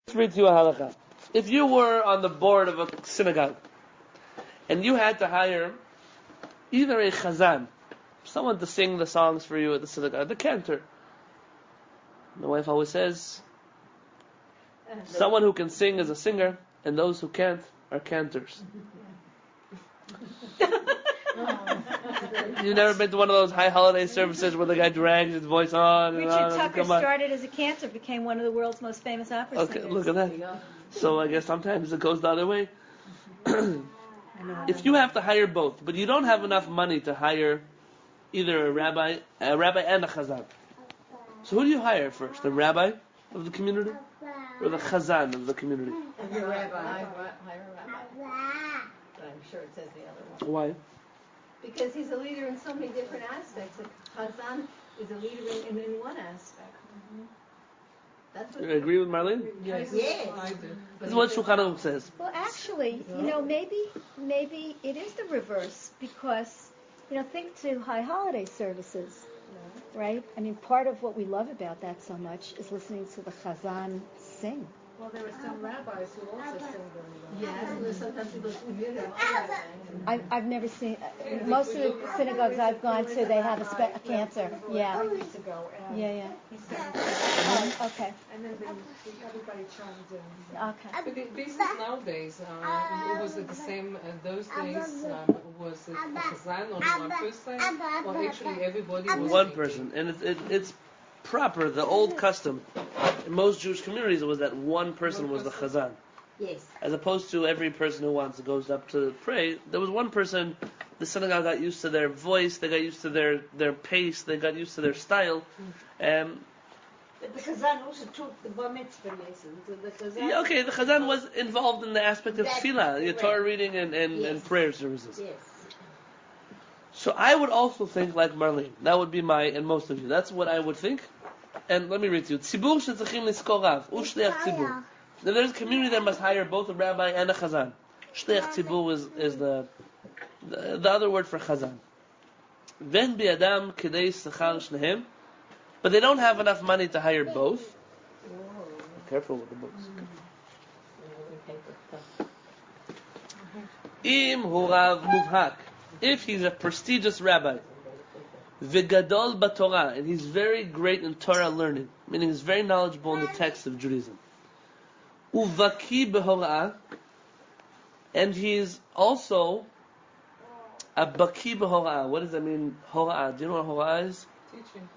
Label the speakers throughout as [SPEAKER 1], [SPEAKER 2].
[SPEAKER 1] Let's read to you a halakha. If you were on the board of a synagogue and you had to hire either a chazan, someone to sing the songs for you at the synagogue, the cantor. My wife always says, someone who can sing is a singer, and those who can't are cantors. You've never been to one of those high holiday services where the guy drags his voice on and
[SPEAKER 2] Richard
[SPEAKER 1] on?
[SPEAKER 2] Tucker started as a cantor, became one of the world's most famous opera singers.
[SPEAKER 1] Okay, look at that. So I guess sometimes it goes the other way. If you have to hire both, but you don't have enough money to hire either a rabbi and a chazan, so who do you hire first? The rabbi of the community or the chazan of the community?
[SPEAKER 3] The rabbi. Hire a rabbi. But I'm sure it says the other one.
[SPEAKER 1] Why?
[SPEAKER 3] Because he's a leader in so many different aspects. A chazan is a leader in one aspect. Mm-hmm. That's what
[SPEAKER 1] You agree with Marlene?
[SPEAKER 3] Yes.
[SPEAKER 4] I do.
[SPEAKER 1] This is what Shulchan Aruch says.
[SPEAKER 2] Well, actually, maybe it is the reverse because, think to high holiday services, right? I mean, part of what we love about that so much is listening to the chazan sing.
[SPEAKER 4] Well, there are some rabbis who also sing very well.
[SPEAKER 3] Yes, and sometimes people sing.
[SPEAKER 2] I've never seen, most of the synagogues I've gone to, they have a cantor. Yeah.
[SPEAKER 4] Years ago, and
[SPEAKER 2] Yeah.
[SPEAKER 4] he sang,
[SPEAKER 2] Okay.
[SPEAKER 4] and then everybody chimed in.
[SPEAKER 2] Okay.
[SPEAKER 5] But the basis nowadays, it was the same those days. Was it a chazan, only one person, or actually everybody was
[SPEAKER 1] One
[SPEAKER 5] singing?
[SPEAKER 1] person, and it's proper. The old custom in most Jewish communities was that one person was the chazan.
[SPEAKER 3] Yes.
[SPEAKER 1] As opposed to every person who goes up to pray, there was one person. The synagogue got used to their voice, they got used to their pace, they got used to their style.
[SPEAKER 6] But the chazan also took the bar mitzvah lessons.
[SPEAKER 1] The chazan was involved in the aspect of tefillah, the Torah reading and prayer services.
[SPEAKER 3] Yes.
[SPEAKER 1] So I would also think like Marlene. That would be and most of you. That's what I would think. And let me read to you. Tzibur shetzachim liskor rav, u'shliach tzibur. Now there's a community that must hire both a rabbi and a chazan. Shliach tzibur is the other word for chazan. Ven bi'adam kedei sechar shnehem. But they don't have enough money to hire both. Careful with the books. Im hu rav muvhak. If he's a prestigious rabbi, v'gadol b'Torah, and he's very great in Torah learning, meaning he's very knowledgeable in the text of Judaism. Uvaki b'hora'ah, and he's also a baki b'hora'ah. What does that mean, hora'ah? Do you know what hora'ah is?
[SPEAKER 5] Teaching.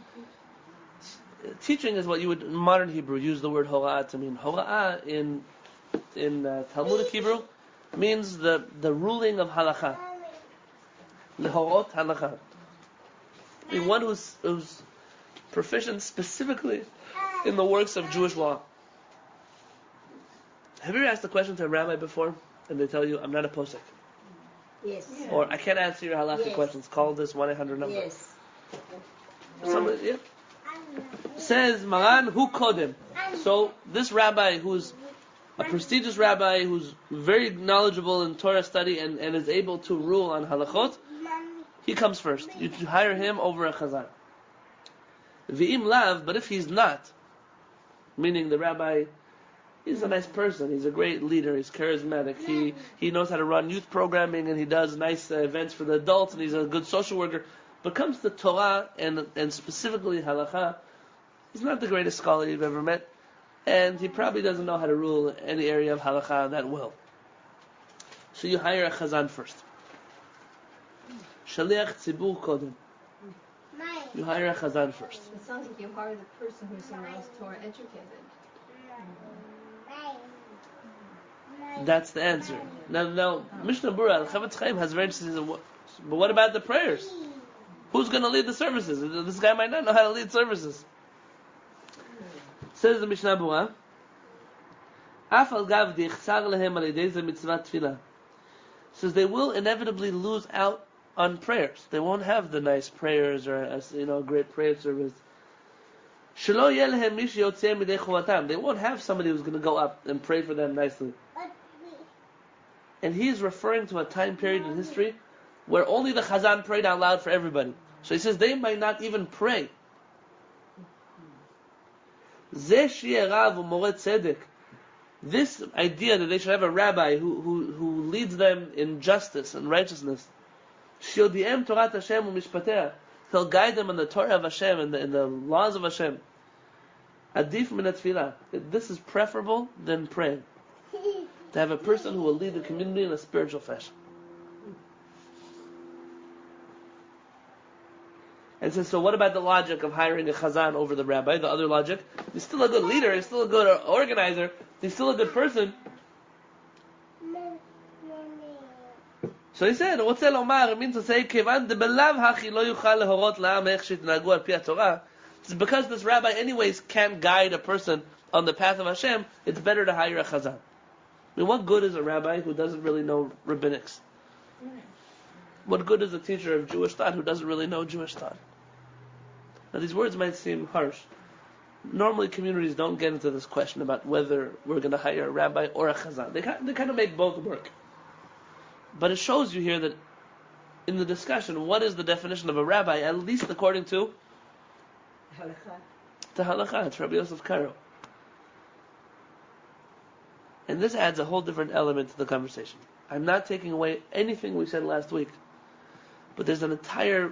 [SPEAKER 1] Teaching is what you would, in modern Hebrew, use the word hora'ah to mean. Hora'ah in Talmudic Hebrew means the ruling of halakha. Lehorot halakha. One who's proficient specifically in the works of Jewish law. Have you ever asked the question to a rabbi before, and they tell you, I'm not a posek?
[SPEAKER 3] Yes.
[SPEAKER 1] Or, I can't answer your halakha questions. Call this 1-800 number.
[SPEAKER 3] Yes.
[SPEAKER 1] Somebody, yeah. Says Maran, who kodem? So, this rabbi who's a prestigious rabbi, who's very knowledgeable in Torah study and is able to rule on halachot, he comes first. You should hire him over a chazan. V'im lav, but if he's not, meaning the rabbi, he's a nice person, he's a great leader, he's charismatic, he knows how to run youth programming, and he does nice events for the adults, and he's a good social worker, but comes to Torah, and specifically halacha, he's not the greatest scholar you've ever met, and he probably doesn't know how to rule any area of halacha that well. So you hire a chazan first. Shaliach tzibur kodem. You hire a chazan first.
[SPEAKER 3] It sounds like you hire the person who's the most Torah educated.
[SPEAKER 1] That's the answer. Now Mishnah Berurah, Chavetz Chaim has very interesting. But what about the prayers? Who's going to lead the services? This guy might not know how to lead services. Says the Mishnah Berurah, Af al gav dichtzar lehem al yedei ze mitzvat tefillah. Says they will inevitably lose out on prayers. They won't have the nice prayers or a great prayer service. Shelo yeh lehem mish yotzeh midei chovatam. They won't have somebody who's going to go up and pray for them nicely. And he's referring to a time period in history where only the chazan prayed out loud for everybody. So he says they might not even pray. Zeh shi'eh rav u'moreh tzedek This idea that they should have a rabbi who leads them in justice and righteousness, שיודיעם תורת השם ומשפטיה, he'll guide them in the Torah of Hashem and in the laws of Hashem. Adif min tefillah. This is preferable than praying. To have a person who will lead the community in a spiritual fashion. And so what about the logic of hiring a chazan over the rabbi? The other logic? He's still a good leader, he's still a good organizer, he's still a good person. So he said, רוצה לומר, it means to say, כיוון דבלאו הכי לא יוכל להורות לעם איך שיתנהגו על פי התורה. It's because this rabbi anyways can't guide a person on the path of Hashem, it's better to hire a chazan. I mean, what good is a rabbi who doesn't really know rabbinics? What good is a teacher of Jewish thought who doesn't really know Jewish thought? Now these words might seem harsh. Normally communities don't get into this question about whether we're going to hire a rabbi or a chazan. They kind of make both work. But it shows you here that in the discussion, what is the definition of a rabbi, at least according to Halakha. It's Rabbi Yosef Karo. And this adds a whole different element to the conversation. I'm not taking away anything we said last week, but there's an entire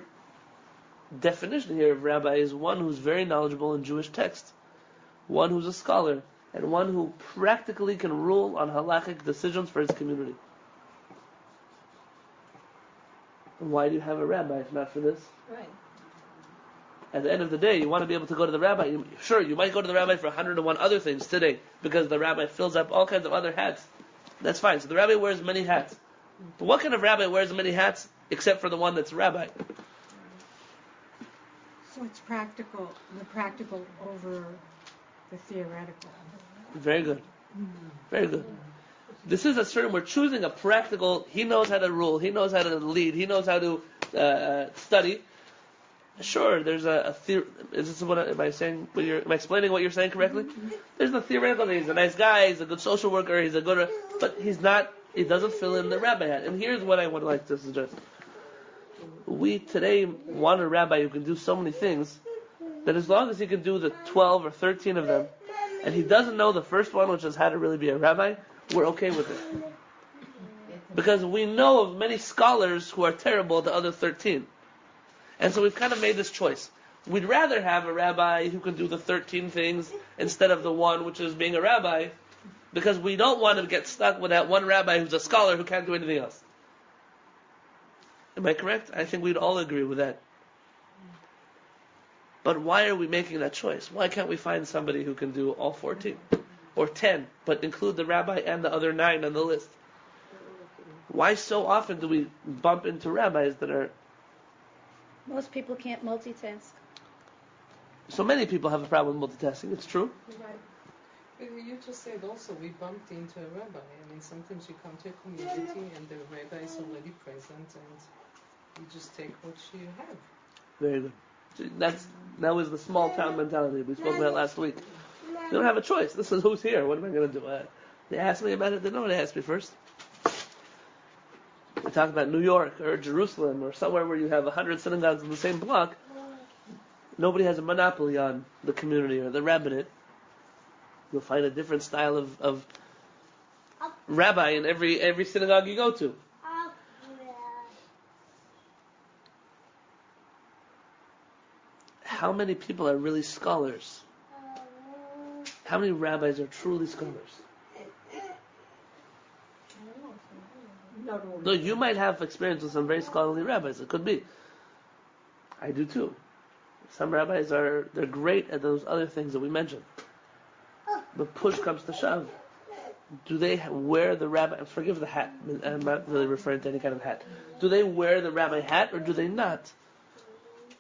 [SPEAKER 1] definition here of rabbi is one who's very knowledgeable in Jewish texts, one who's a scholar, and one who practically can rule on halachic decisions for his community. And why do you have a rabbi if not for this?
[SPEAKER 3] Right.
[SPEAKER 1] At the end of the day, you want to be able to go to the rabbi. Sure, you might go to the rabbi for 101 other things today, because the rabbi fills up all kinds of other hats. That's fine. So the rabbi wears many hats. But what kind of rabbi wears many hats except for the one that's rabbi?
[SPEAKER 7] So it's practical, the practical over the theoretical.
[SPEAKER 1] Very good. Very good. This is a certain, we're choosing a practical, he knows how to rule, he knows how to lead, he knows how to study. Sure, there's a theory. Is this what am I saying? Am I explaining what you're saying correctly? There's the theoretical that he's a nice guy, he's a good social worker, he's a good, but he's not. He doesn't fill in the rabbi hat. And here's what I would like to suggest: we today want a rabbi who can do so many things that as long as he can do the 12 or 13 of them, and he doesn't know the first one, which is how to really be a rabbi, we're okay with it. Because we know of many scholars who are terrible at the other 13. And so we've kind of made this choice. We'd rather have a rabbi who can do the 13 things instead of the one, which is being a rabbi, because we don't want to get stuck with that one rabbi who's a scholar who can't do anything else. Am I correct? I think we'd all agree with that. But why are we making that choice? Why can't we find somebody who can do all 14? Or 10, but include the rabbi and the other 9 on the list? Why so often do we bump into rabbis that are...
[SPEAKER 2] Most people can't multitask.
[SPEAKER 1] So many people have a problem with multitasking, it's true.
[SPEAKER 5] You just said also we bumped into a rabbi. I mean, sometimes you come to a community and the rabbi is already present and you just take what you have.
[SPEAKER 1] Very good. That was the small town mentality we spoke about last week. You don't have a choice. This is who's here. What am I going to do? They asked me about it. They know what they asked me first. We talk about New York or Jerusalem or somewhere where you have 100 synagogues in the same block. Nobody has a monopoly on the community or the rabbinate. You'll find a different style of rabbi in every synagogue you go to. How many people are really scholars? How many rabbis are truly scholars? No, you might have experience with some very scholarly rabbis. It could be. I do too. Some rabbis they're great at those other things that we mentioned. But push comes to shove. Do they wear the rabbi? Forgive the hat. I'm not really referring to any kind of hat. Do they wear the rabbi hat or do they not?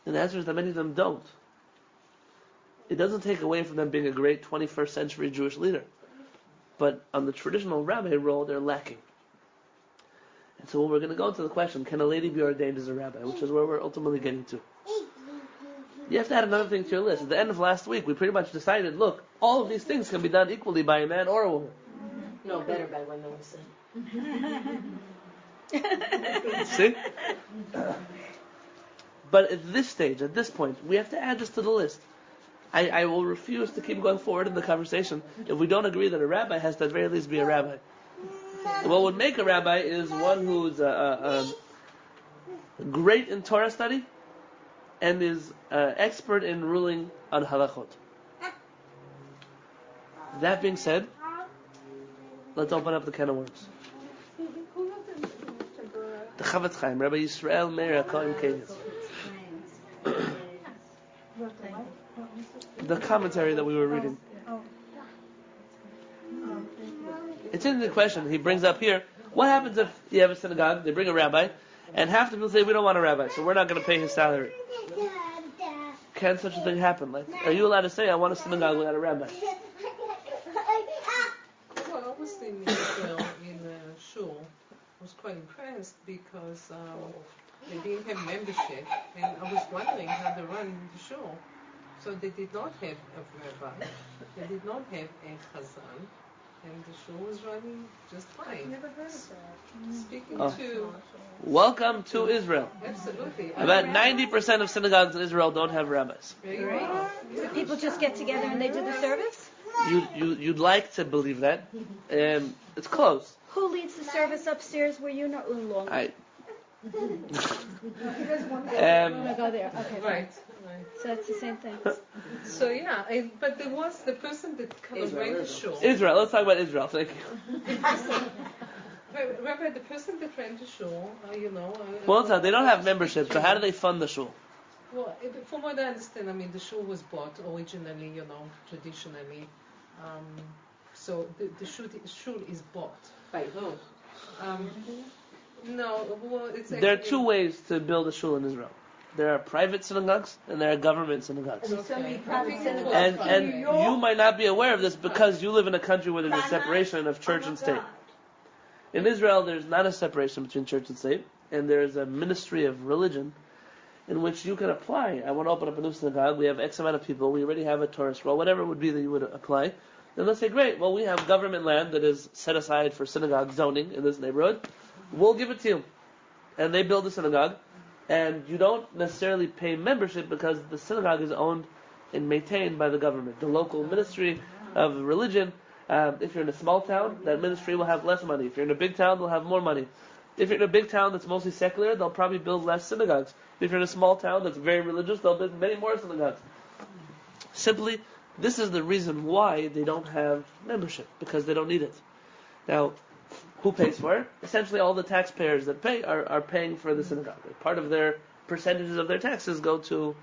[SPEAKER 1] And the answer is that many of them don't. It doesn't take away from them being a great 21st century Jewish leader. But on the traditional rabbi role, they're lacking. And so we're going to go to the question, can a lady be ordained as a rabbi? Which is where we're ultimately getting to. You have to add another thing to your list. At the end of last week, we pretty much decided, look, all of these things can be done equally by a man or a woman.
[SPEAKER 8] No, better by one than
[SPEAKER 1] See? But at this stage, at this point, we have to add this to the list. I will refuse to keep going forward in the conversation if we don't agree that a rabbi has to at the very least be a rabbi. And what would make a rabbi is one who's great in Torah study and is expert in ruling on halachot. That being said, let's open up the can of worms. The Chavetz Chaim, Rabbi Yisrael Meir HaKohen Kehillat. The commentary that we were reading. It's in the question he brings up here. What happens if you have a synagogue, they bring a rabbi, and half the people say, we don't want a rabbi, so we're not going to pay his salary. Can such a thing happen? Like, are you allowed to say, I want a synagogue without a rabbi?
[SPEAKER 5] Well, I was in Israel in Shaar. I was quite impressed because they didn't have membership, and I was wondering how they run the Shaar. So they did not have a rabbi, they did not have a chazan, and the Shaar was running just fine.
[SPEAKER 4] I've never heard of that.
[SPEAKER 5] Speaking
[SPEAKER 1] Oh.
[SPEAKER 5] to...
[SPEAKER 1] Welcome to Israel.
[SPEAKER 5] Absolutely.
[SPEAKER 1] About 90% of synagogues in Israel don't have rabbis.
[SPEAKER 2] So people just get together and they do the service?
[SPEAKER 1] You'd like to believe that. It's close.
[SPEAKER 2] Who leads the service upstairs where you know long?
[SPEAKER 1] I
[SPEAKER 2] I'm gonna go there. Okay.
[SPEAKER 5] Right.
[SPEAKER 2] So it's the same thing.
[SPEAKER 5] So yeah, but there was the person that ran the show.
[SPEAKER 1] Israel. Let's talk about Israel. Thank you.
[SPEAKER 5] Rabbi, the person that ran the show,
[SPEAKER 1] Well, they don't have membership, so how do they fund the shul?
[SPEAKER 5] Well, from what I understand, the show was bought originally, traditionally. So the shul is bought.
[SPEAKER 8] By who?
[SPEAKER 5] No, well, it's
[SPEAKER 1] There are
[SPEAKER 5] actually...
[SPEAKER 1] two ways to build a shul in Israel. There are private synagogues and there are government synagogues.
[SPEAKER 5] Okay.
[SPEAKER 1] And you might not be aware of this because you live in a country where there's a separation of church and state. In Israel, there's not a separation between church and state, and there's a ministry of religion in which you can apply. I want to open up a new synagogue. We have X amount of people. We already have a Torah scroll, whatever it would be that you would apply. Then let's say, great, well, we have government land that is set aside for synagogue zoning in this neighborhood. We'll give it to you. And they build a synagogue, and you don't necessarily pay membership because the synagogue is owned and maintained by the government. The local ministry of religion, if you're in a small town, that ministry will have less money. If you're in a big town, they'll have more money. If you're in a big town that's mostly secular, they'll probably build less synagogues. If you're in a small town that's very religious, they'll build many more synagogues. Simply, this is the reason why they don't have membership, because they don't need it. Now, who pays for it? Essentially, all the taxpayers that pay are paying for the synagogue. Part of their percentages of their taxes go to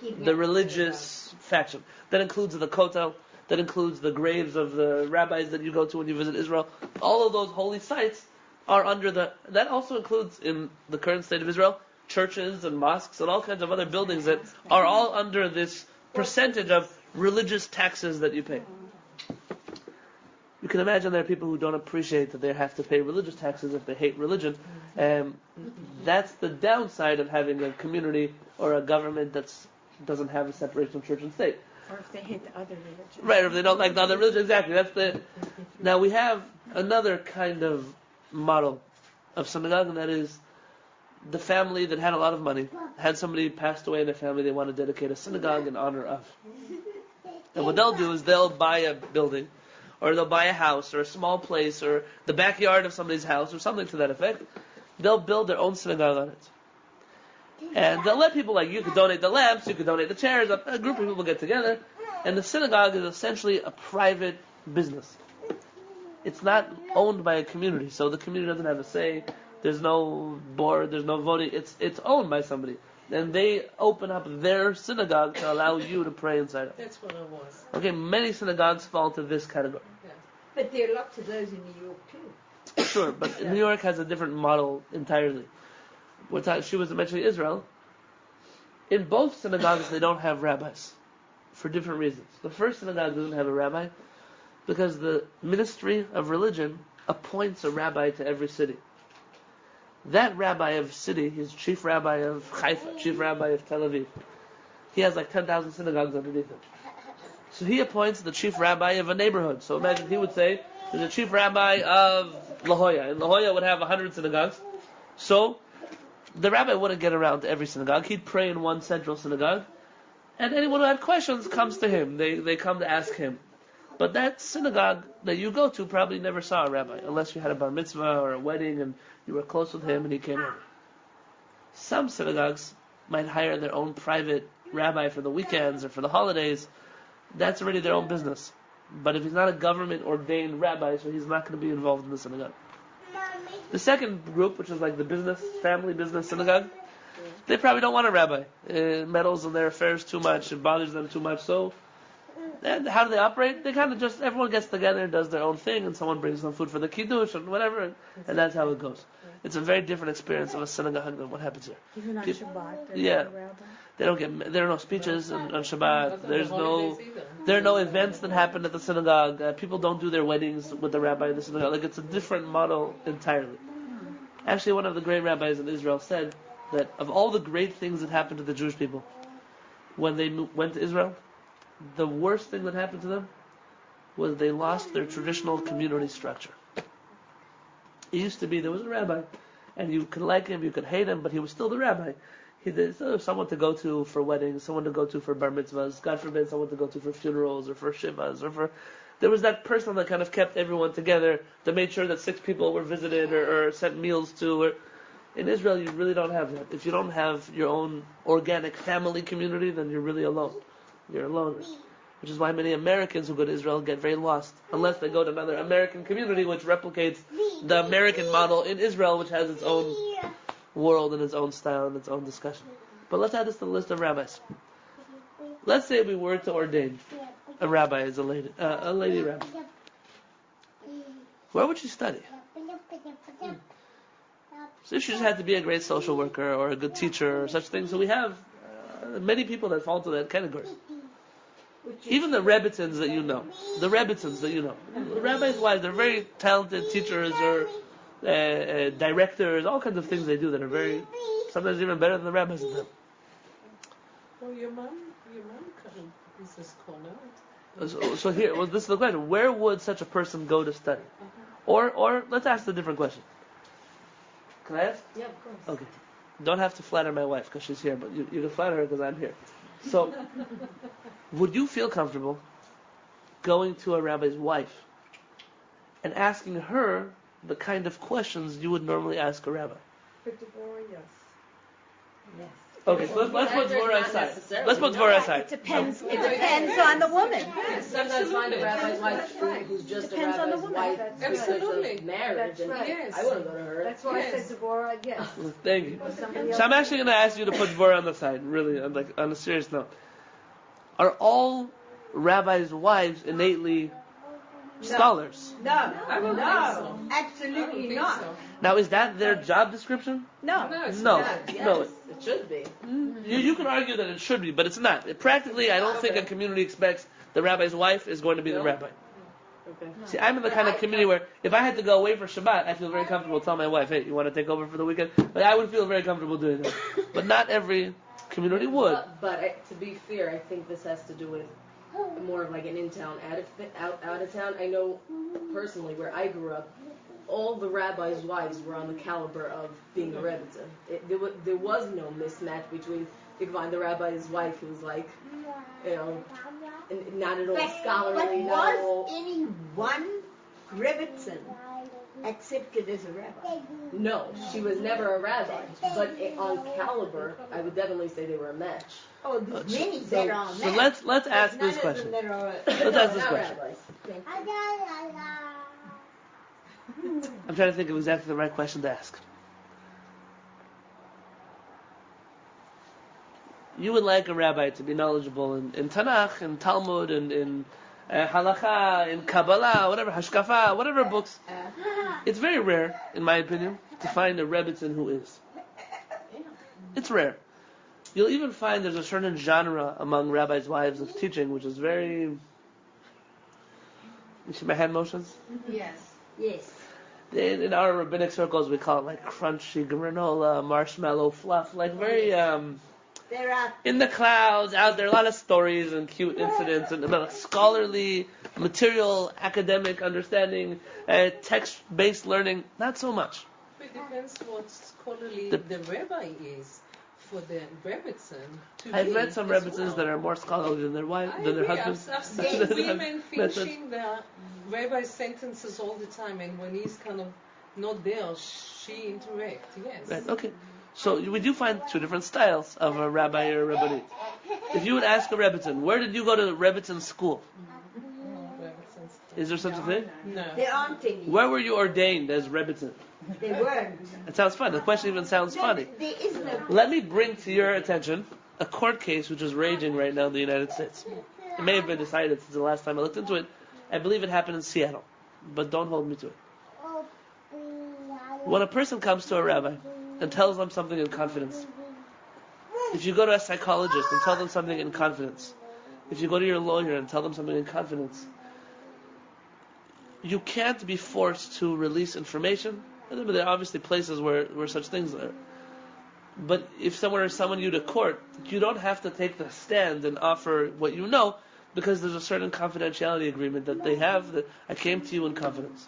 [SPEAKER 1] the religious faction. That includes the kotel, that includes the graves of the rabbis that you go to when you visit Israel. All of those holy sites are under that also includes, in the current state of Israel, churches and mosques and all kinds of other buildings that are all under this percentage of religious taxes that you pay. You can imagine there are people who don't appreciate that they have to pay religious taxes if they hate religion. That's the downside of having a community or a government that doesn't have a separation of church and state.
[SPEAKER 7] Or if they hate the other religion.
[SPEAKER 1] Right, or if they don't like the other religion, exactly. Now we have another kind of model of synagogue, and that is the family that had a lot of money, had somebody passed away in their family, they want to dedicate a synagogue in honor of. And what they'll do is they'll buy a building, or they'll buy a house, or a small place, or the backyard of somebody's house, or something to that effect. They'll build their own synagogue on it. And they'll let people, you could donate the lamps, you could donate the chairs, a group of people get together, and the synagogue is essentially a private business. It's not owned by a community, so the community doesn't have a say, there's no board, there's no voting, it's owned by somebody. And they open up their synagogue to allow you to pray inside of it.
[SPEAKER 5] That's what it was.
[SPEAKER 1] Okay, many synagogues fall into this category.
[SPEAKER 5] Yeah.
[SPEAKER 6] But there are lots of those in New York too.
[SPEAKER 1] Sure, but New York has a different model entirely. She was mentioning Israel. In both synagogues, they don't have rabbis for different reasons. The first synagogue doesn't have a rabbi because the ministry of religion appoints a rabbi to every city. That rabbi of city, he's chief rabbi of Haifa, chief rabbi of Tel Aviv. He has 10,000 synagogues underneath him. So he appoints the chief rabbi of a neighborhood. So imagine he would say, there's a chief rabbi of La Jolla, and La Jolla would have 100 synagogues. So the rabbi wouldn't get around to every synagogue. He'd pray in one central synagogue. And anyone who had questions comes to him. They come to ask him. But that synagogue that you go to probably never saw a rabbi, unless you had a bar mitzvah or a wedding and you were close with him and he came over. Some synagogues might hire their own private rabbi for the weekends or for the holidays. That's already their own business. But if he's not a government ordained rabbi, so he's not going to be involved in the synagogue. The second group, which is like the business, family business synagogue, they probably don't want a rabbi. It meddles in their affairs too much, it bothers them too much. So, and how do they operate? They kind of just, everyone gets together and does their own thing, and someone brings some food for the kiddush and whatever, and that's how it goes. It's a very different experience of a synagogue than what happens here.
[SPEAKER 7] Even on Shabbat,
[SPEAKER 1] Yeah. There are no speeches on Shabbat. There are no events that happen at the synagogue. People don't do their weddings with the rabbi in the synagogue. Like, it's a different model entirely. Actually, one of the great rabbis in Israel said that of all the great things that happened to the Jewish people when they went to Israel, the worst thing that happened to them was they lost their traditional community structure. It used to be there was a rabbi, and you could like him, you could hate him, but he was still the rabbi. There's someone to go to for weddings, someone to go to for bar mitzvahs, God forbid, someone to go to for funerals or for shivas or for... There was that person that kind of kept everyone together, that made sure that 6 people were visited or sent meals to. In Israel, you really don't have that. If you don't have your own organic family community, then you're really alone. You're alone. Which is why many Americans who go to Israel get very lost, unless they go to another American community which replicates the American model in Israel, which has its own world and its own style and its own discussion. But let's add this to the list of rabbis. Let's say we were to ordain a rabbi as a lady rabbi. Where would she study? So she just had to be a great social worker or a good teacher or such things. So we have many people that fall into that category. Even the Rebbitzins that you know. The rabbis' wives, they're very talented teachers or directors, all kinds of things they do that are very, sometimes even better than the rabbis in them.
[SPEAKER 5] Well, your mom kind of is this corner.
[SPEAKER 1] So here, this is the question. Where would such a person go to study? Or let's ask a different question. Can I ask?
[SPEAKER 8] Yeah, of course.
[SPEAKER 1] Okay. Don't have to flatter my wife because she's here, but you can flatter her because I'm here. So, would you feel comfortable going to a rabbi's wife and asking her the kind of questions you would normally ask a rabbi?
[SPEAKER 4] Yes.
[SPEAKER 6] Yes.
[SPEAKER 1] Okay, so let's put Dvorah aside. Let's put Dvorah aside.
[SPEAKER 2] It depends on the woman.
[SPEAKER 8] Sometimes find a rabbi's wife who's just a
[SPEAKER 2] Depends on the
[SPEAKER 8] rabbi's
[SPEAKER 2] woman.
[SPEAKER 8] wife
[SPEAKER 5] Absolutely.
[SPEAKER 8] because of marriage.
[SPEAKER 3] That's
[SPEAKER 8] And
[SPEAKER 3] right.
[SPEAKER 5] Yes.
[SPEAKER 8] I wouldn't go to her.
[SPEAKER 3] That's why I said Deborah, yes.
[SPEAKER 1] Thank you.
[SPEAKER 3] Or somebody
[SPEAKER 1] So I'm
[SPEAKER 3] else.
[SPEAKER 1] actually going to ask you to put Dvorah on the side, really, on a serious note. Are all rabbis' wives innately scholars?
[SPEAKER 6] No,
[SPEAKER 5] I don't think so.
[SPEAKER 6] absolutely not.
[SPEAKER 1] Now, is that their job description?
[SPEAKER 2] No.
[SPEAKER 5] No, it's
[SPEAKER 1] No.
[SPEAKER 5] not.
[SPEAKER 1] No.
[SPEAKER 8] Yes, it should be.
[SPEAKER 1] You can argue that it should be, but it's not. Practically, I don't think a community expects the rabbi's wife is going to be the rabbi.
[SPEAKER 8] Okay.
[SPEAKER 1] See, I'm in the kind of community where if I had to go away for Shabbat, I feel very comfortable telling my wife, hey, you want to take over for the weekend? But I would feel very comfortable doing that. But not every community would.
[SPEAKER 8] But to be fair, I think this has to do with more of like an in-town, out of town. I know personally where I grew up, all the rabbis' wives were on the caliber of being a rebbitzin. There was no mismatch between, you can find the rabbi's wife who's like, not at all scholarly,
[SPEAKER 6] But
[SPEAKER 8] not at all.
[SPEAKER 6] was any one Rebbitzin accepted as a rabbi?
[SPEAKER 8] No, she was never a rabbi. But on caliber, I would definitely say they were a match.
[SPEAKER 6] Oh, there's many that are
[SPEAKER 1] So let's ask this question.
[SPEAKER 6] That are,
[SPEAKER 1] Let's ask this
[SPEAKER 8] Not
[SPEAKER 1] question.
[SPEAKER 8] rabbis.
[SPEAKER 1] I'm trying to think of exactly the right question to ask. You would like a rabbi to be knowledgeable in Tanakh, in Talmud, in Halakha, in Kabbalah, whatever, Hashkafa, whatever books. It's very rare, in my opinion, to find a rebbitzin who is. It's rare. You'll even find there's a certain genre among rabbis' wives of teaching, which is very... You see my hand motions?
[SPEAKER 6] yes.
[SPEAKER 1] In our rabbinic circles, we call it like crunchy granola, marshmallow fluff, like very
[SPEAKER 6] There are
[SPEAKER 1] in the clouds, out there, a lot of stories and cute incidents and about scholarly, material, academic understanding, text-based learning. Not so much.
[SPEAKER 5] It depends what scholarly
[SPEAKER 1] The-
[SPEAKER 5] the rabbi is. for the Rebbitzin to
[SPEAKER 1] I've
[SPEAKER 5] be
[SPEAKER 1] met some
[SPEAKER 5] as
[SPEAKER 1] Rebbitzins
[SPEAKER 5] well.
[SPEAKER 1] that are more scholarly than their wife,
[SPEAKER 5] I
[SPEAKER 1] than their
[SPEAKER 5] agree.
[SPEAKER 1] husbands.
[SPEAKER 5] I've seen women finishing the rabbi's sentences all the time, and when he's kind of not there, she interacts. Yes.
[SPEAKER 1] Right, okay. So we do find two different styles of a rabbi or a rabbinite. If you would ask a Rebbitzin, where did you go to Rebbitzin school? Is there such a thing?
[SPEAKER 5] No.
[SPEAKER 6] There aren't any.
[SPEAKER 1] Where were you ordained as Rebbitzin?
[SPEAKER 6] They weren't.
[SPEAKER 1] It sounds fun. The question even sounds funny.
[SPEAKER 6] There is no.
[SPEAKER 1] Let me bring to your attention a court case which is raging right now in the United States. It may have been decided since the last time I looked into it. I believe it happened in Seattle, but don't hold me to it. When a person comes to a rabbi and tells them something in confidence, if you go to a psychologist and tell them something in confidence, if you go to your lawyer and tell them something in confidence, you can't be forced to release information. There are obviously places where such things are. But if someone is summoned you to court, you don't have to take the stand and offer what you know, because there's a certain confidentiality agreement that they have that I came to you in confidence.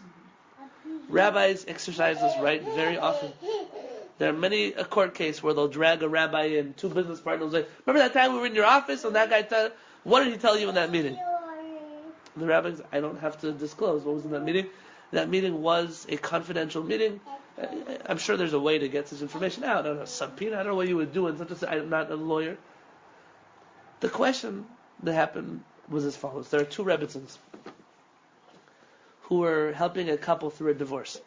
[SPEAKER 1] Rabbis exercise this right very often. There are many a court case where they'll drag a rabbi in, two business partners will say, remember that time we were in your office and that guy what did he tell you in that meeting? The rabbi says, I don't have to disclose what was in that meeting. That meeting was a confidential meeting. I'm sure there's a way to get this information out. I don't know, subpoena. I don't know what you would do in such a. I'm not a lawyer. The question that happened was as follows: there are two Rebbitzins who were helping a couple through a divorce,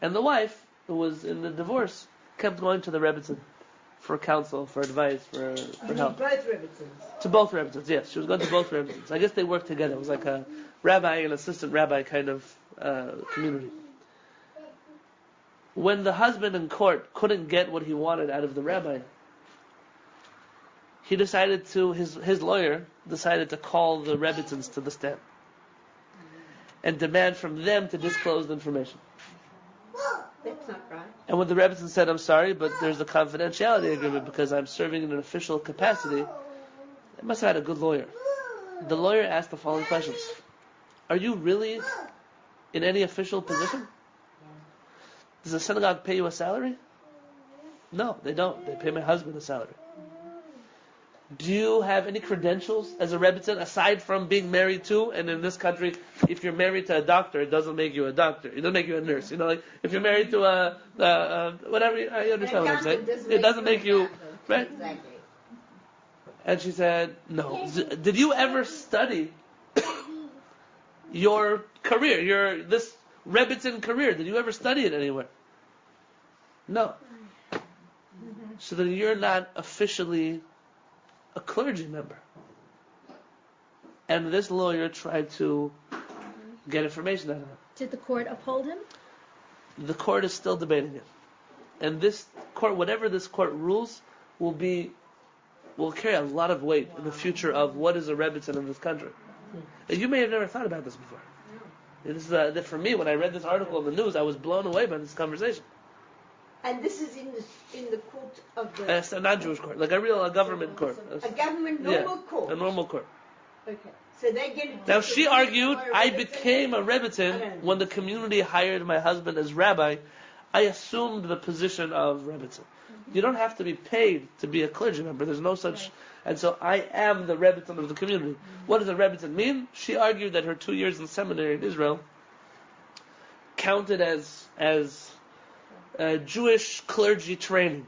[SPEAKER 1] and the wife, who was in the divorce, kept going to the Rebbitzin for counsel, for advice, for help.
[SPEAKER 6] Both Rebbitzins.
[SPEAKER 1] To both Rebbitzins, yes. She was going to both Rebbitzins. I guess they worked together. It was like a rabbi and assistant rabbi kind of community. When the husband in court couldn't get what he wanted out of the rabbi, he decided to, his lawyer decided to call the Rebbitzins to the stand and demand from them to disclose the information.
[SPEAKER 6] That's not right.
[SPEAKER 1] And when the Rebbitzin said, I'm sorry, but there's a confidentiality agreement because I'm serving in an official capacity, they must have had a good lawyer. The lawyer asked the following questions. Are you really in any official position? Does the synagogue pay you a salary? No, they don't. They pay my husband a salary. Do you have any credentials as a Rebbitzin aside from being married to? And in this country, if you're married to a doctor, it doesn't make you a doctor. It doesn't make you a nurse. You know, like if you're married to a whatever, I understand what I'm saying. It doesn't make you, right?
[SPEAKER 6] Exactly.
[SPEAKER 1] And she said, no. Did you ever study your career, this Rebbitzin career? Did you ever study it anywhere? No. So then you're not officially a clergy member. And this lawyer tried to get information out of him.
[SPEAKER 2] Did the court uphold him?
[SPEAKER 1] The court is still debating it. And this court, whatever this court rules, will carry a lot of weight in the future of what is a Rebbitzin in this country. And you may have never thought about this before. This is for me, when I read this article in the news, I was blown away by this conversation.
[SPEAKER 6] And this is in the court of the...
[SPEAKER 1] It's a non-Jewish court, like a government court.
[SPEAKER 6] A government normal court.
[SPEAKER 1] A normal court.
[SPEAKER 6] Okay. So they get it.
[SPEAKER 1] Now she argued, I became a Rebbitzin when the community hired my husband as rabbi. I assumed the position of Rebbitzin. You don't have to be paid to be a clergy member. There's no such... And so I am the Rebbitzin of the community. What does a Rebbitzin mean? She argued that her 2 years in seminary in Israel counted as Jewish clergy training.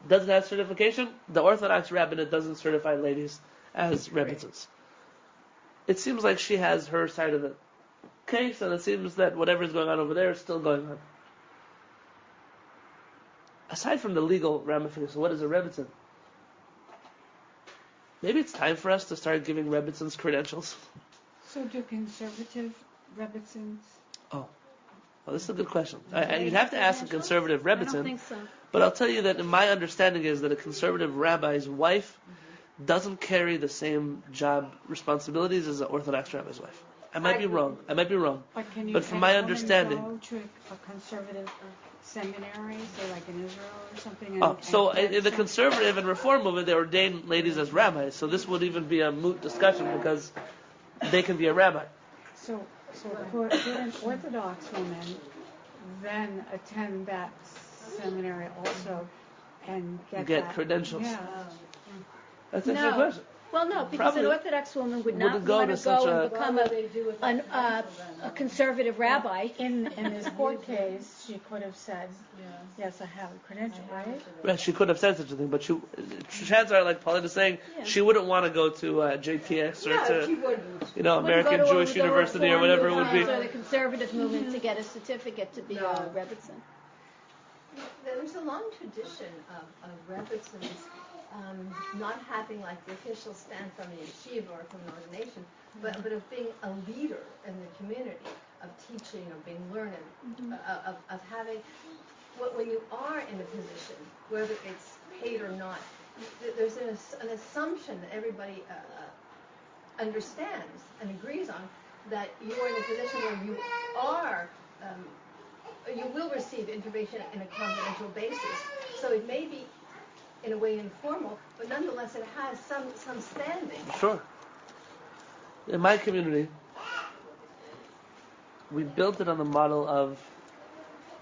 [SPEAKER 1] Does it have certification? The Orthodox rabbinate doesn't certify ladies as Rebbitzins. It seems like she has her side of the case, and it seems that whatever is going on over there is still going on. Aside from the legal ramifications, what is a Rebbitzin? Maybe it's time for us to start giving Rebbitzins credentials.
[SPEAKER 7] So do conservative Rebbitzins?
[SPEAKER 1] Oh, this is a good question. You'd have to ask a conservative Rebbitzin.
[SPEAKER 2] I don't think so.
[SPEAKER 1] But I'll tell you that my understanding is that a conservative rabbi's wife doesn't carry the same job responsibilities as an Orthodox rabbi's wife. I might be wrong. But from my understanding,
[SPEAKER 7] go to a conservative seminary, say like in Israel or something?
[SPEAKER 1] In the conservative and reform movement, they ordain ladies as rabbis. So this would even be a moot discussion because they can be a rabbi.
[SPEAKER 7] So could an Orthodox woman then attend that seminary also and get
[SPEAKER 1] Get
[SPEAKER 7] that.
[SPEAKER 1] credentials.
[SPEAKER 7] Yeah.
[SPEAKER 1] That's an interesting question.
[SPEAKER 2] Well, no, because
[SPEAKER 1] Probably
[SPEAKER 2] an Orthodox woman would not
[SPEAKER 1] wouldn't go
[SPEAKER 2] want
[SPEAKER 1] to
[SPEAKER 2] to
[SPEAKER 1] such
[SPEAKER 2] go
[SPEAKER 1] a-
[SPEAKER 2] and become a conservative rabbi.
[SPEAKER 7] In this court case, she could have said, yes, I have a credential, right?
[SPEAKER 1] Right, she could have said such a thing, but chances are, like Paulette is saying, she wouldn't want to go to JPX or
[SPEAKER 6] No, she
[SPEAKER 1] to,
[SPEAKER 6] wouldn't.
[SPEAKER 1] American Jewish University or whatever it would be.
[SPEAKER 2] Or the conservative movement to get a certificate to be a Rebbitzin.
[SPEAKER 3] There's a long tradition of Rebbitzins not having like the official stand from a yeshiva or from an ordination, but of being a leader in the community, of teaching, of being learned, of having, when you are in a position, whether it's paid or not, there's an assumption that everybody understands and agrees on, that you are in a position where you are, you will receive information in a confidential basis. So it may be, in a way, informal, but nonetheless it has some standing.
[SPEAKER 1] Sure. In my community, we built it on the model of,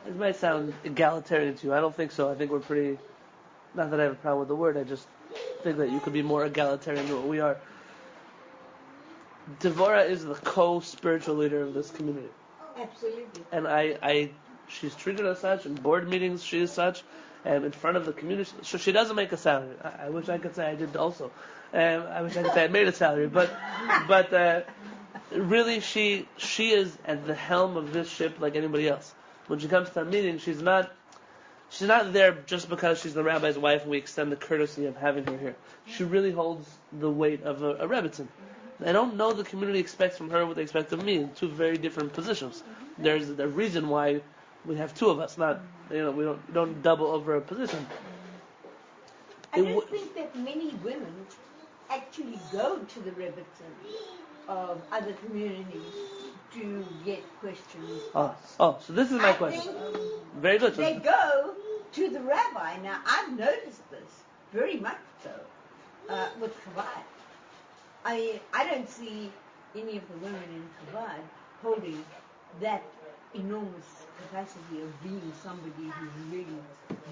[SPEAKER 1] it might sound egalitarian to you, I don't think so. I think we're pretty, not that I have a problem with the word, I just think that you could be more egalitarian than what we are. Devorah is the co-spiritual leader of this community.
[SPEAKER 6] Absolutely.
[SPEAKER 1] And she's treated as such, in board meetings she is such, and in front of the community, so she doesn't make a salary. I wish I could say I did also. I wish I could say I made a salary, but really she is at the helm of this ship like anybody else. When she comes to a meeting, she's not there just because she's the rabbi's wife and we extend the courtesy of having her here. She really holds the weight of a Rebbitzin. I don't know the community expects from her what they expect of me in two very different positions. There's a reason why we have two of us, not, we don't double over a position.
[SPEAKER 6] I don't think that many women actually go to the Rebbitzin of other communities to get questions asked.
[SPEAKER 1] So this is my question. Very good.
[SPEAKER 6] They go to the rabbi. Now, I've noticed this very much so with Chabad. I don't see any of the women in Chabad holding that enormous capacity of being somebody who's really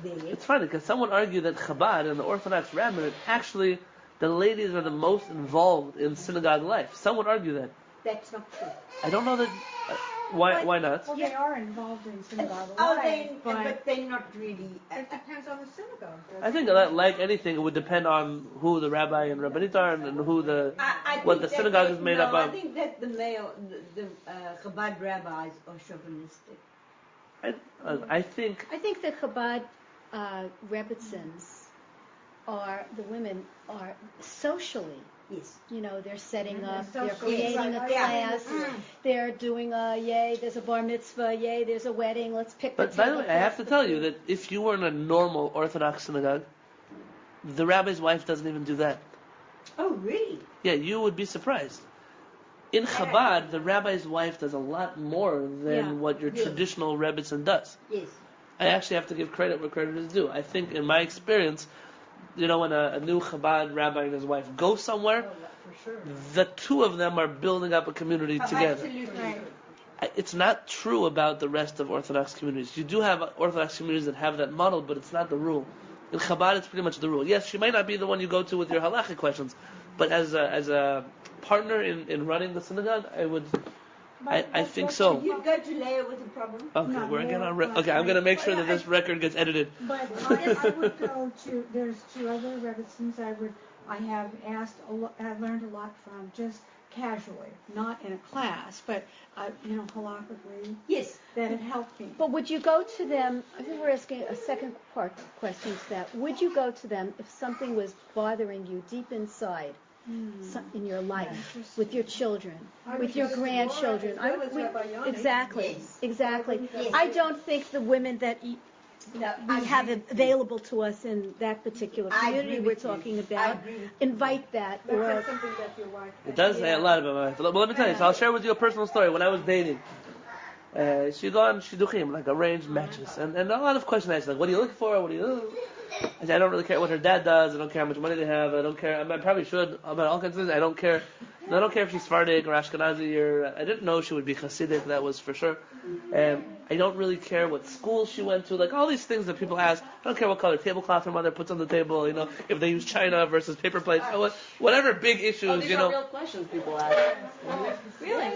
[SPEAKER 6] there.
[SPEAKER 1] It's funny because someone argued that Chabad and the Orthodox rabbinate, actually the ladies are the most involved in synagogue life. Someone argued that.
[SPEAKER 6] That's not true.
[SPEAKER 1] I don't know that. Why not?
[SPEAKER 7] Well, they are involved in synagogue
[SPEAKER 6] Oh,
[SPEAKER 7] life,
[SPEAKER 6] but they're not really.
[SPEAKER 4] It depends on the synagogue.
[SPEAKER 1] I think that, like anything, it would depend on who the rabbi and rabbinit are and who what the synagogue is made up of.
[SPEAKER 6] I think that the Chabad rabbis are chauvinistic.
[SPEAKER 1] I think
[SPEAKER 2] the Chabad Rebbitzins the women are socially.
[SPEAKER 6] Yes.
[SPEAKER 2] They're setting up,
[SPEAKER 7] They're
[SPEAKER 2] they're creating a class, they're doing there's a bar mitzvah, there's a wedding, let's pick the
[SPEAKER 1] But by the
[SPEAKER 2] table.
[SPEAKER 1] way, I have to tell you that if you were in a normal Orthodox synagogue, the rabbi's wife doesn't even do that.
[SPEAKER 6] Oh, really?
[SPEAKER 1] Yeah, you would be surprised. In Chabad, the rabbi's wife does a lot more than what your traditional Rebbitzin does.
[SPEAKER 6] Yes.
[SPEAKER 1] I actually have to give credit where credit is due. I think, in my experience, when a new Chabad rabbi and his wife go somewhere, the two of them are building up a community together.
[SPEAKER 6] Absolutely. Right.
[SPEAKER 1] It's not true about the rest of Orthodox communities. You do have Orthodox communities that have that model, but it's not the rule. In Chabad, it's pretty much the rule. Yes, she might not be the one you go to with your halachic questions, but as a partner in running the synagogue, I think so.
[SPEAKER 6] You'd go to Leah with a problem?
[SPEAKER 1] Okay, we're again on. Okay, I'm going to make sure that this record gets edited.
[SPEAKER 7] But I would go to. There's two other Rebbitzins I have learned a lot from just casually, not in a class, but halakhically.
[SPEAKER 6] Yes,
[SPEAKER 7] that it helped me.
[SPEAKER 2] But would you go to them? I think we're asking a second part question to that. Would you go to them if something was bothering you deep inside? In your life, with your children, with your grandchildren. Exactly.
[SPEAKER 6] Yes.
[SPEAKER 2] I don't think the women that we have available to us in that particular community we're talking about invite that. Or
[SPEAKER 4] something that your wife.
[SPEAKER 1] It does say a lot about my wife. Well, let me tell you. So I'll share with you a personal story. When I was dating, she go on shidduchim, like arranged matches, and a lot of questions I asked, like, what are you looking for? What do you? I said, I don't really care what her dad does. I don't care how much money they have. I don't care. I probably should about all kinds of things. I don't care. I don't care if she's Sephardic or Ashkenazi or. I didn't know she would be Hasidic. That was for sure. I don't really care what school she went to. Like all these things that people ask. I don't care what color tablecloth her mother puts on the table. If they use china versus paper plates. Whatever big issues.
[SPEAKER 8] These are real questions people ask.
[SPEAKER 3] Really?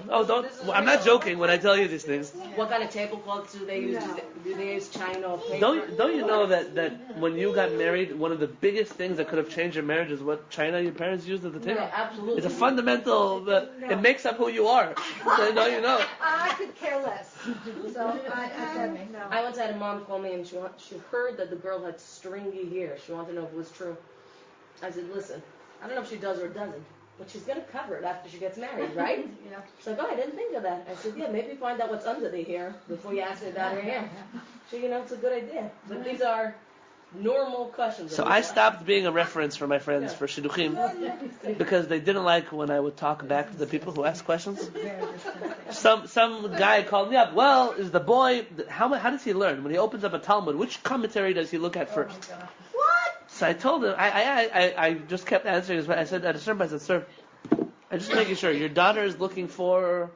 [SPEAKER 1] Oh, don't. I'm not joking when I tell you these things.
[SPEAKER 8] What kind of tablecloths do they use? Do they use china or paper?
[SPEAKER 1] Don't you know that when you got married, one of the biggest things that could have changed your marriage is what china your parents used at the table?
[SPEAKER 8] No, absolutely.
[SPEAKER 1] It's a fundamental. It makes up who you are. You know.
[SPEAKER 4] I could care less. So
[SPEAKER 8] I once had a mom call me and she heard that the girl had stringy hair. She wanted to know if it was true. I said, listen, I don't know if she does or doesn't, but she's going to cover it after she gets married, right?
[SPEAKER 3] Yeah.
[SPEAKER 8] She's like, oh, I didn't think of that. I said, yeah, maybe find out what's under the hair before you ask me about her hair. So, it's a good idea. But these are normal questions.
[SPEAKER 1] So I stopped being a reference for my friends for shidduchim because they didn't like when I would talk back to the people who asked questions. Some guy called me up. Well, is the boy how does he learn when he opens up a Talmud? Which commentary does he look at first?
[SPEAKER 6] What?
[SPEAKER 1] So I told him. I just kept answering. I said at a certain point, I said, sir, I'm just making sure your daughter is looking for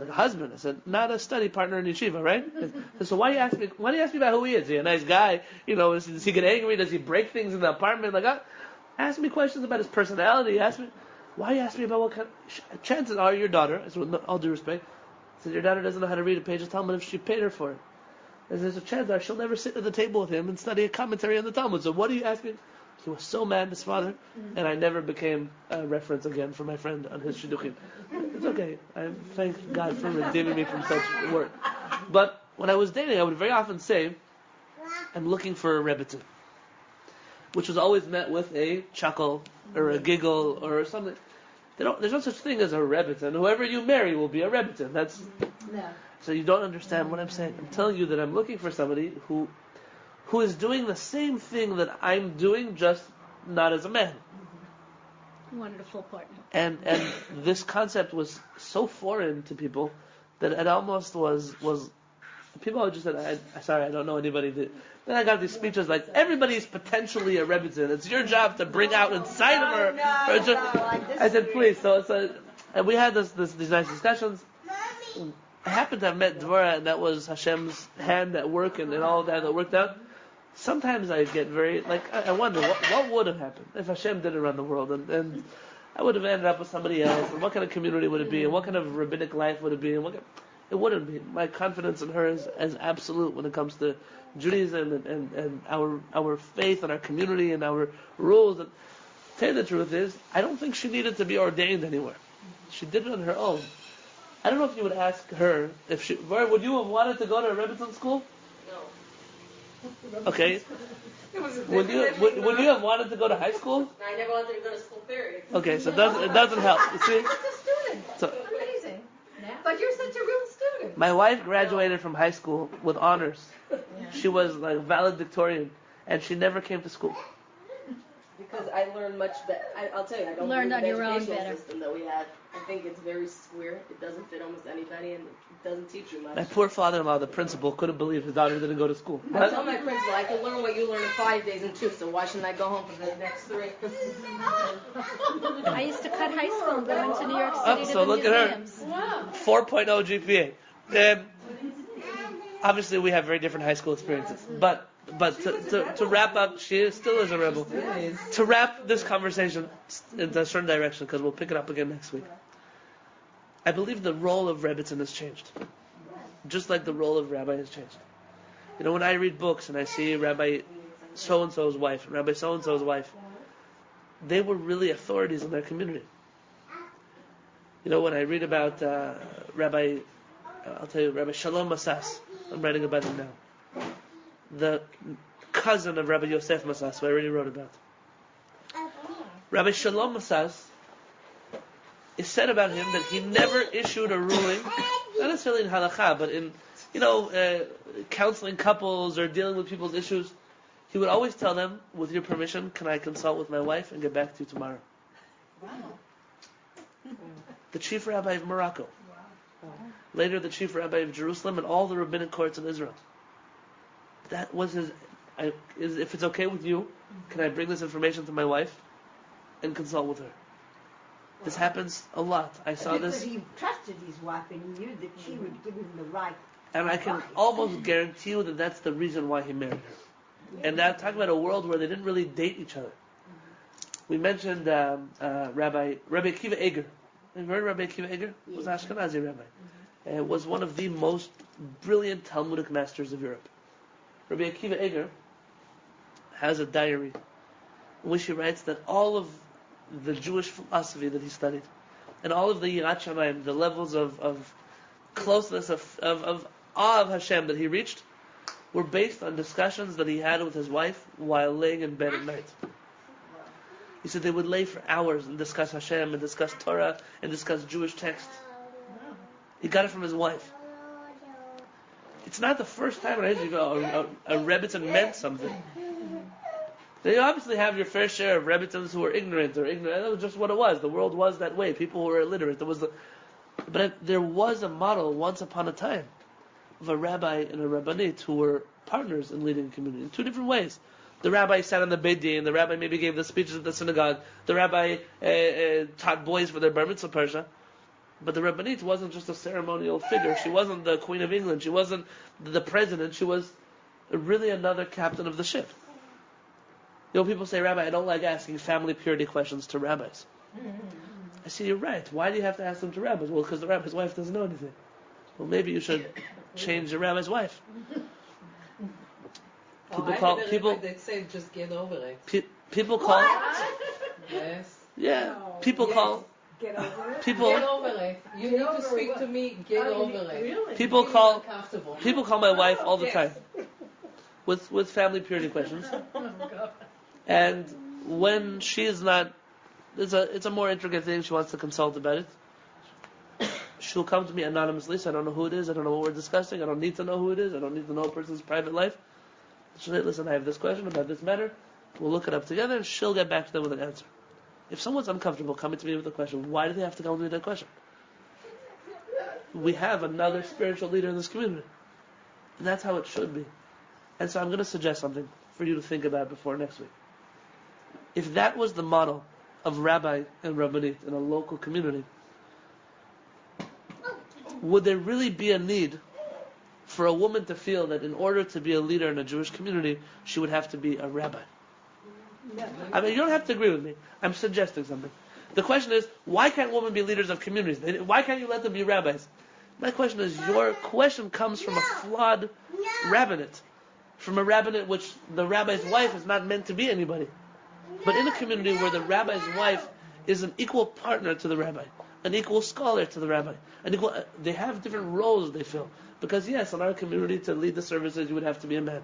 [SPEAKER 1] a husband. I said, not a study partner in yeshiva, right? I said, so why do you ask me about who he is? Is he a nice guy? Does he get angry? Does he break things in the apartment? Ask me questions about his personality. Why you ask me about what kind of... Chances are your daughter, I said, with all due respect, I said, your daughter doesn't know how to read a page of Talmud if she paid her for it. I said, so chances are she'll never sit at the table with him and study a commentary on the Talmud. So what are you asking? He was so mad, his father, and I never became a reference again for my friend on his shidduchim. It's okay. I thank God for redeeming me from such work. But when I was dating, I would very often say, I'm looking for a rebbitzin, which was always met with a chuckle or a giggle or something. There's no such thing as a rebbitzin. Whoever you marry will be a rebbitzin. So you don't understand what I'm saying. I'm telling you that I'm looking for somebody who is doing the same thing that I'm doing, just not as a man.
[SPEAKER 2] You wanted a full partner.
[SPEAKER 1] And this concept was so foreign to people that it almost was people just said, sorry, I don't know anybody that. Then I got these speeches like, everybody's potentially a rebbitzin. It's your job to bring out inside of her. I said, please. So and we had these nice discussions. I happened to have met Dvorah, and that was Hashem's hand at work and all that worked out. Sometimes I get very, I wonder, what would have happened if Hashem didn't run the world? And I would have ended up with somebody else. And what kind of community would it be? And what kind of rabbinic life would it be? And it wouldn't be. My confidence in her is absolute when it comes to Judaism and our faith and our community and our rules. And to tell you the truth is, I don't think she needed to be ordained anywhere. She did it on her own. I don't know if you would ask her, would you have wanted to go to a rebbitzin school? Okay. Would you have wanted to go to high school?
[SPEAKER 8] I never wanted to go to school, period.
[SPEAKER 1] Okay, so it doesn't help. You see?
[SPEAKER 3] Just a student.
[SPEAKER 1] So,
[SPEAKER 3] Amazing. But you're such a real student.
[SPEAKER 1] my wife graduated from high school with honors. She was valedictorian, and she never came to school.
[SPEAKER 8] Because I learned much better. I'll tell you, I don't
[SPEAKER 2] Learned
[SPEAKER 8] believe
[SPEAKER 2] on
[SPEAKER 8] the
[SPEAKER 2] your own
[SPEAKER 8] educational
[SPEAKER 2] better.
[SPEAKER 8] system that we have. I think it's very square. It doesn't fit almost anybody, and it doesn't teach you much.
[SPEAKER 1] My poor father-in-law, the principal, couldn't believe his daughter didn't go to school.
[SPEAKER 8] I told my principal, I can learn what you learn in 5 days in 2, so why shouldn't I go home for the next 3?
[SPEAKER 2] I used to cut high school and go into New York City to
[SPEAKER 1] So
[SPEAKER 2] the
[SPEAKER 1] look at her.
[SPEAKER 2] museums.
[SPEAKER 1] 4.0 GPA. Obviously, we have very different high school experiences. But to wrap up, she still is a rebel. To wrap this conversation into a certain direction, because we'll pick it up again next week. I believe the role of rebbitzin has changed, just like the role of rabbi has changed. When I read books and I see Rabbi so-and-so's wife, Rabbi so-and-so's wife, they were really authorities in their community. When I read about Rabbi Shalom Masas, I'm writing about him now. The cousin of Rabbi Yosef Masas, who I already wrote about. Rabbi Shalom Masas, is said about him that he never issued a ruling, not necessarily in halakha, but in, counseling couples or dealing with people's issues. He would always tell them, with your permission, can I consult with my wife and get back to you tomorrow?
[SPEAKER 3] Wow.
[SPEAKER 1] The chief rabbi of Morocco. Later the chief rabbi of Jerusalem and all the rabbinic courts in Israel. That was his, if it's okay with you, can I bring this information to my wife and consult with her? This happens a lot. I saw
[SPEAKER 6] Because
[SPEAKER 1] this.
[SPEAKER 6] he trusted his wife and he knew that she would give him the right
[SPEAKER 1] And I can almost guarantee you that that's the reason why he married her. And that talking about a world where they didn't really date each other. We mentioned Rabbi Akiva Eger. Have you heard of Rabbi Akiva Eger? He was an Ashkenazi rabbi. Was one of the most brilliant Talmudic masters of Europe. Rabbi Akiva Eger has a diary in which he writes that all of the Jewish philosophy that he studied, and all of the HaShamayim, the levels of closeness, of awe of Hashem that he reached, were based on discussions that he had with his wife while laying in bed at night. He said they would lay for hours and discuss Hashem, and discuss Torah, and discuss Jewish texts. He got it from his wife. It's not the first time a Rebbitzin meant something. They obviously have your fair share of Rebbitzins who were ignorant. That was just what it was. The world was that way. People were illiterate. But there was a model once upon a time of a rabbi and a rabbanit who were partners in leading a community in two different ways. The rabbi sat on the Beit Din, the rabbi maybe gave the speeches at the synagogue, the rabbi taught boys for their bar mitzvah parsha. But the rabbanit wasn't just a ceremonial figure. She wasn't the Queen of England. She wasn't the president. She was really another captain of the ship. You know, people say, Rabbi, I don't like asking family purity questions to rabbis. I say, you're right. Why do you have to ask them to rabbis? Well, because the rabbi's wife doesn't know anything. Well, maybe you should change the rabbi's wife.
[SPEAKER 5] They say just get over it.
[SPEAKER 1] People call.
[SPEAKER 5] Yes.
[SPEAKER 1] Yeah.
[SPEAKER 7] No.
[SPEAKER 1] People call.
[SPEAKER 7] Get over it.
[SPEAKER 1] People.
[SPEAKER 5] Get over it. You need to speak to me. Get over it.
[SPEAKER 3] Really?
[SPEAKER 1] People call.
[SPEAKER 5] Uncomfortable.
[SPEAKER 1] People call my wife all the time with family purity questions. And when she's not, it's a more intricate thing. She wants to consult about it. She'll come to me anonymously, so I don't know who it is. I don't know what we're discussing. I don't need to know who it is. I don't need to know a person's private life. She'll say, listen, I have this question about this matter. We'll look it up together, and she'll get back to them with an answer. If someone's uncomfortable coming to me with a question, why do they have to come to me with that question? We have another spiritual leader in this community. And that's how it should be. And so I'm going to suggest something for you to think about before next week. If that was the model of rabbi and rabbanit in a local community, would there really be a need for a woman to feel that in order to be a leader in a Jewish community, she would have to be a rabbi? I mean, you don't have to agree with me. I'm suggesting something. The question is, why can't women be leaders of communities? Why can't you let them be rabbis? My question is, your question comes from a flawed rabbinate. From a rabbinate which the rabbi's wife is not meant to be anybody. But in a community where the rabbi's wife is an equal partner to the rabbi, an equal scholar to the rabbi, they have different roles they fill. Because yes, in our community, to lead the services, you would have to be a man.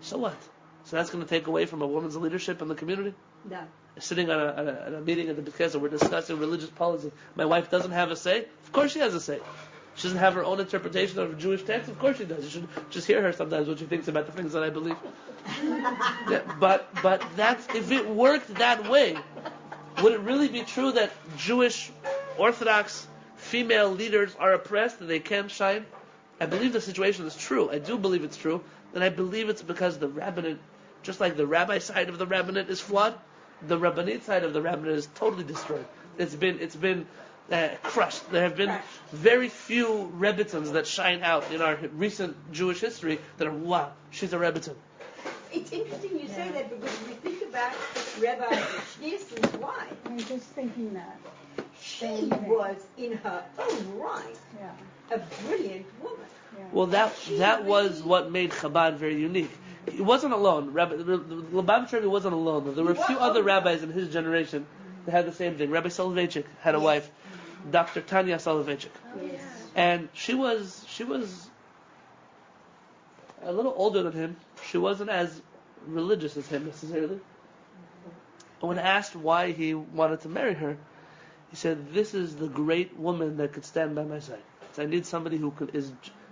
[SPEAKER 1] So what? So that's going to take away from a woman's leadership in the community?
[SPEAKER 6] No.
[SPEAKER 1] Sitting on a meeting at the Bethesda, we're discussing religious policy. My wife doesn't have a say? Of course she has a say. She doesn't have her own interpretation of Jewish text? Of course she does. You should just hear her sometimes what she thinks about the things that I believe. Yeah, but that's, if it worked that way, would it really be true that Jewish Orthodox female leaders are oppressed and they can't shine? I believe the situation is true. I do believe it's true. And I believe it's because the rabbinate, just like the rabbi side of the rabbinate is flawed, the rabbinate side of the rabbinate is totally destroyed. It's been crushed. There have been very few Rebbitzins that shine out in our recent Jewish history that are, wow, she's a Rebbitzin.
[SPEAKER 6] It's interesting you say that because we think about Rabbi Schneerson's wife.
[SPEAKER 7] I'm just thinking that.
[SPEAKER 6] She was, in her own right,
[SPEAKER 7] Yeah.
[SPEAKER 6] a brilliant woman.
[SPEAKER 7] Yeah.
[SPEAKER 1] Well, that was what made Chabad very unique. He wasn't alone. The Lubavitcher Rebbe wasn't alone. There were a few other rabbis in his generation that had the same thing. Rabbi Soloveitchik had a wife, Dr. Tanya Soloveitchik.
[SPEAKER 6] Yes.
[SPEAKER 1] And she was a little older than him. She wasn't as religious as him necessarily. And when asked why he wanted to marry her, he said, "This is the great woman that could stand by my side. So I need somebody who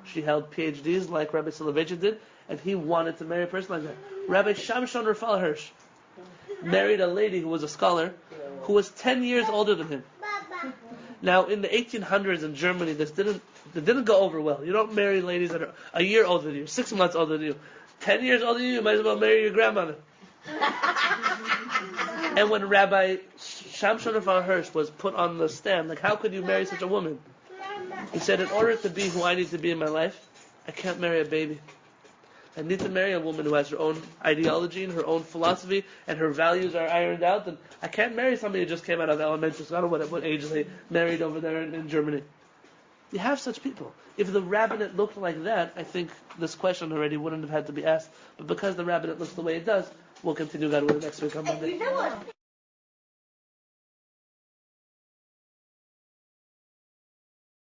[SPEAKER 1] she held PhDs like Rabbi Soloveitchik did, and he wanted to marry a person like that." Rabbi Shamshon Raphael Hirsch married a lady who was a scholar who was 10 years older than him. Now, in the 1800s in Germany, it didn't go over well. You don't marry ladies that are a year older than you, 6 months older than you. 10 years older than you might as well marry your grandmother. And when Rabbi Shamshon Raphael Hirsch was put on the stand, like, how could you marry such a woman? He said, in order to be who I need to be in my life, I can't marry a baby. I need to marry a woman who has her own ideology and her own philosophy, and her values are ironed out. And I can't marry somebody who just came out of elementary school. I don't know what age they married over there in Germany. You have such people. If the rabbinate looked like that, I think this question already wouldn't have had to be asked. But because the rabbinate looks the way it does, we'll continue God willing next week on Monday.
[SPEAKER 6] You know what?